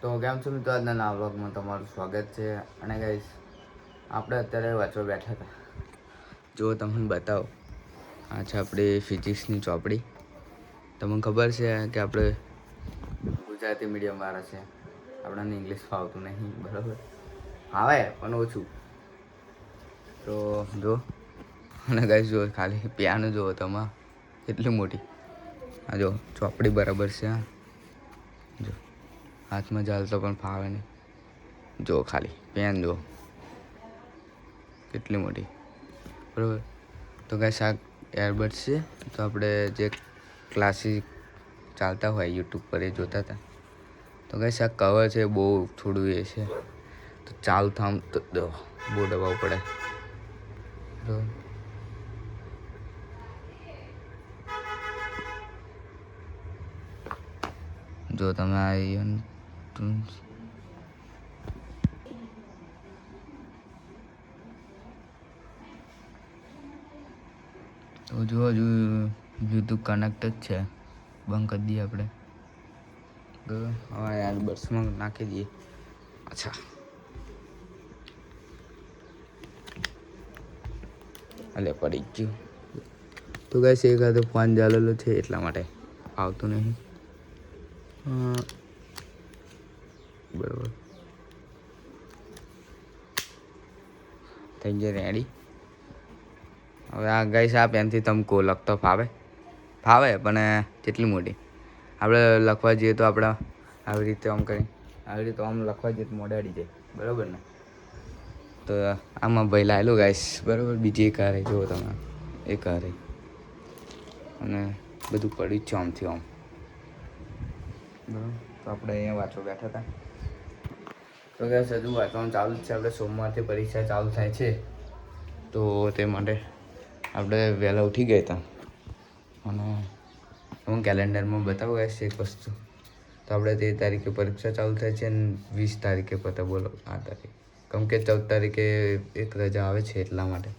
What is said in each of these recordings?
તો કેમ છો મિત્રો, આજના નવા વ્લોગમાં તમારું સ્વાગત છે. અને ગાઈસ આપણે અત્યારે વાંચવા બેઠા હતા. જો તમને બતાવો, આ છે આપણી ફિઝિક્સની ચોપડી. તમને ખબર છે કે આપણે ગુજરાતી મીડિયમવાળા છે, આપણને ઇંગ્લિશ ફાવતું નહીં, બરાબર? આવે પણ ઓછું. તો જો અને ગાઈસ જો ખાલી પેન જુઓ તમે, કેટલી મોટી. આ જો ચોપડી બરાબર છે. જો હાથમાં ચાલતો પણ ફાવે નહીં. જો ખાલી પેન જો કેટલી મોટી, બરાબર. તો ગાઈસ આ એરબડ્સ છે. તો આપણે જે ક્લાસીસ ચાલતા હોય યુટ્યુબ પર એ જોતા હતા. તો ગાઈસ આ કવર છે, બહુ થોડું એ છે. તો ચાલુ થામ તો બહુ દબાવવું પડે. જો તમે આ તો જો હજુ યુટ્યુબ કનેક્ટ જ છે, બંધ કરી દઈએ આપણે. બરાબર, હવે યાર બસમાં નાખી દઈએ. અચ્છા, અલે પડી ગયું. તો ગાઈસ એક આ તો ફોન ચાલેલો છે એટલા માટે આવતું નહીં. બરાબર, થઈ જાય રેડી. હવે આ ગાઈસ આ પેનથી તમકો લખતો ફાવે પણ કેટલી મોટી. આપણે લખવા જઈએ તો આપણે આવી રીતે આમ કરી, આવી રીતે આમ લખવા જઈએ તો મોઢે અડી જાય, બરાબર ને? તો આમાં ભાઈ લાયેલું ગાઈસ, બરાબર. બીજી એક હારે જુઓ તમે, એક હારે અને બધું પડ્યું જ છે આમથી આમ, બરાબર. તો આપણે અહીંયા વાંચવા બેઠા હતા. તો ગાઈસ હજુ વાંચવાનું ચાલુ જ છે. આપણે સોમવારથી પરીક્ષા ચાલુ થાય છે, તો તે માટે આપણે વહેલા ઉઠી ગયા હતા. અને હું કેલેન્ડરમાં બતાવું ગાઈસ એક વસ્તુ. તો આપણે 13 તારીખે પરીક્ષા ચાલુ થાય છે અને 20 તારીખે પતા, બોલો આ તારીખ. કેમ કે 14 તારીખે એક રજા આવે છે એટલા માટે.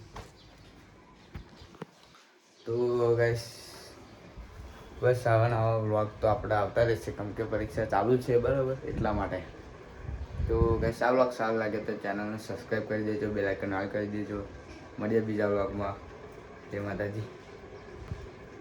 તો ગાઈસ બસ આવા નવા વ્લોગ તો આપણે આવતા રહેશે, કેમ કે પરીક્ષા ચાલુ છે, બરાબર, એટલા માટે. તો ગાઈસ આ વ્લોગ સારો લાગે તો ચેનલને સબસ્ક્રાઈબ કરી દેજો, બેલ આઇકન ઓલ કરી દેજો. મળીએ બીજા વ્લોગમાં. જય માતાજી.